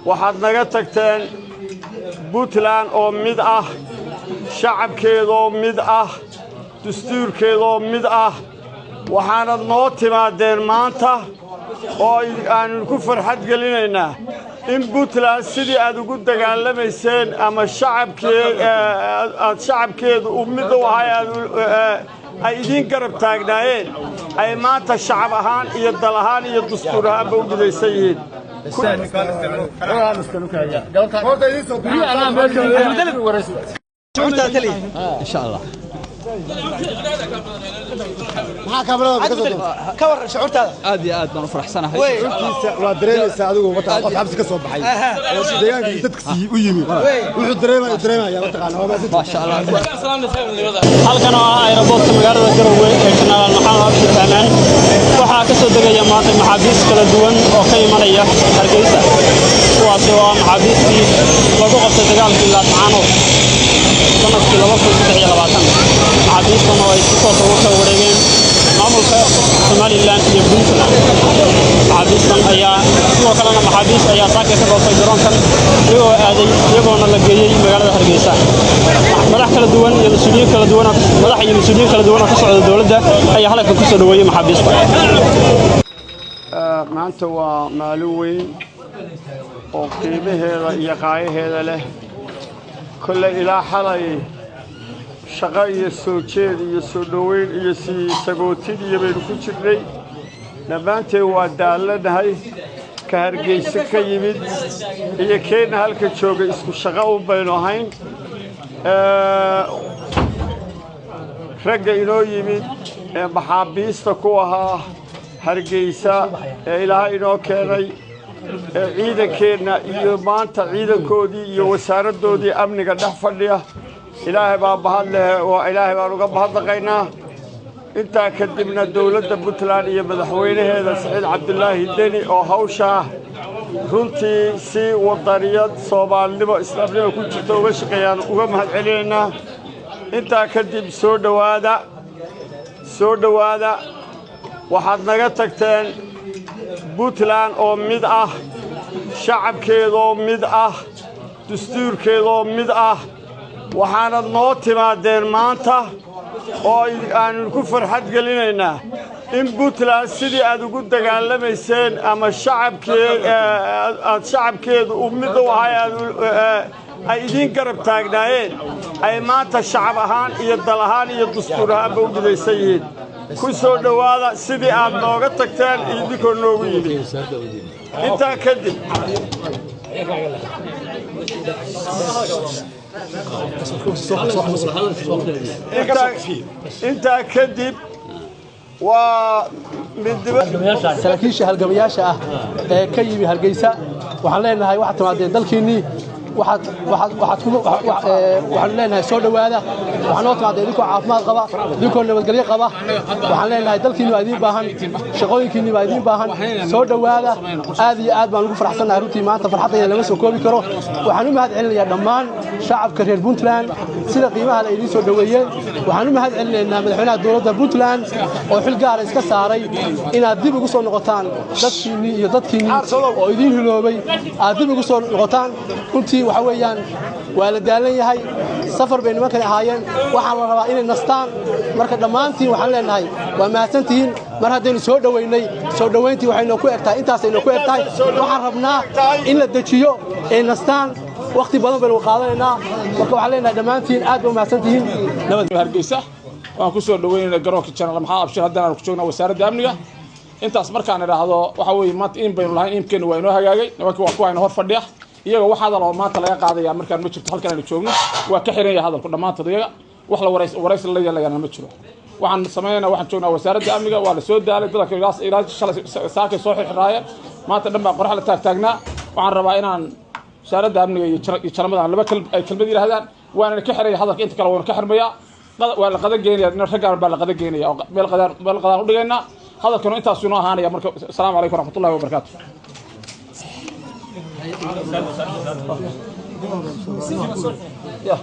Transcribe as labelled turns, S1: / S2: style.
S1: waxaad naga tagteen Puntland oo mid ah shacabkeedoo mid ah dastuurkeedoo mid ah waxaanad noo timaadeen maanta oo aan ku farxad gelinaynaa in Puntland sidii aad ugu dagaalamayseen ama shacabkeedu mid u ahay ay idin garab taagnaayeen ay maanta shacab ahaan iyo dal ahaan iyo dastuur ahaan u midaysan yihiin
S2: إن شاء الله.
S3: معك كبر شعورت هذا
S2: عادي بنا فرح سنة هاي
S3: ودريمة ساعدوه وتعرف حبس كسب بحي ديان تدكسي ويمي وحد دريمة يا
S2: ما شاء الله
S4: halkan oo ay rabooto magaalada Garowe ee Janaal Maxamed Abdi Taanan waxa ka soo degaya maanta maxaabiis kala duwan oo ka imanaya Hargeysa kuwaas oo maxaabiistii lagu qabtay dagaalkii Laascaanood sanadkii 2023 maxaabiistan oo ay si toos ah uga wareegeen maamulka Somaliland iyo Puntland maxaabiistan ayaa sidoo kalena maxaabiis ayaa saaka ka goostay garoonkan iyagoona la geeyay magaalada Hargeysa madax kala duwan iyo mas'uuliyiin kala duwan oo ka socda dawladda ayaa halka ku soo dhaweeyay maxaabiista
S1: maanta waa maalin weyn oo qiimaheeda iyo qaayaheeda leh kulle ilaa xalay shaqo iyo soo jeed iyo soo dhaweyn iyo sagootid iyo baynu ku jirnay dhammaanteen waa daalanahay ka Hargeysa ka yimid iyo keena halka jooga isku shaqo u baynu ahayn ragga inoo yimid maxaabiista ku ahaa Hargeysa ilaahay inoo keenay ciidankeena iyo maanta ciidankoodii iyo wasaaraddoodii amniga dhex fadhiya ilaahay baa bahad leh oo ilaahay baan uga bahadnaqaynaa intaa kadibna dawladda Puntland iyo madaxweynaheeda Saciid Cabdullaahi Deni oo hawsha runtii si wadaniyad Soomaalnimo islaamnimo ku jirto uga shaqeeyaan uga mahad celinaynaa intaa kadib soo dhawaada waxaad naga tagteen Puntland oo mid ah shacabkeedoo mid ah dastuurkeedoo mid ah waxaanad noo timaadeen maanta oo aan ku farxad gelinaynaa in Puntland sidii aad ugu dagaalamayseen ama shacabkeedu mid u ahay ay idin garab taagnaayeen ay maanta shacab ahaan iyo dal ahaan iyo dastuur ahaan u midaysan yihiin ku soo dhawaada sidii aad nooga tagteen idinkoo noogu yimid intaa kadib intaa kadib waa
S5: saraakiisha halgamayaasha ah ee ka yimi Hargeysa waxaan leenahay waxaad timaadeen dalkiinii waxaan leenahay soo dhawaada waxaan noo timaadeen idinkoo caafimaad qaba idinkoo nabadgelyo qaba waxaan leenahay dalkiinii waa idiin baahan shaqooyinkiinii waa idiin baahan soo dhawaada aad iyo aad baan ugu faraxsanahay runtii maanta farxadayda lama soo koobi karo waxaan u mahad celinayaa dhammaan shacabka reer Puntland sida qiimaha ay idiin soo dhaweeyeen waxaan u mahad celinaynaa madaxweynaha dawladda Puntland oo xil gaar ah iska saaray inaad dib ugu soo noqotaan dadkiinii iyo dadkiinii oo idiin hiloobay aad dib ugu soo noqotaan runtii waxa weeyaan waa la daalan yahay safar bay nimankan ahaayeen waxaan la rabaa inay nastaan marka dhammaantiin waxaan leenahay waa mahadsantihiin mar haddaynu soo dhaweynay soo dhaweyntii waxaynu ku egtahay intaasaynu ku egtahay waxaan rabnaa in la dejiyo ay nastaan waqti badan baynu qaadanaynaa marka waxaan leenahay dhammaantiin aad ba mahadsantihiin
S6: nabad Hargeysa waan ku soo dhaweynay garoonka Janaal Maxamed Abdi haddana ku joognaa wasaaradda amniga intaas markaan iraahdo waxa weeye maanta in baynu lahayn imkeena waa inoo hagaagay nimanka waa ku ayna hor fadhiya iyaga waxa hadal oo maanta laga qaadaya markaan ma jirto halkan aynu joogno waa ka xiran yahay hadalku dhamaantood iyaga wax la waraysi la yeelayana ma jiro waxaan sameeynaa waxaan joognaa wasaaradda amniga waa la soo daalay dadka ilaa saakay soo xirxiraayeen maanta dhanba qorax la taagnaa waxaan rabaa inaan wasaaradda amniga iyo jaramada laba kelmad yiraahdaan waana ka xiran yahay hadalka inta kale waan ka xirmayaa waa la qadan geenayaa in raggaan baa la qadan geenayaa meel qadaan u dhigaynaa hadalkanu intaas inoo ahaanaya marka assalaamu calaykum waraxmatullaahi wabarakaatuh Yeah.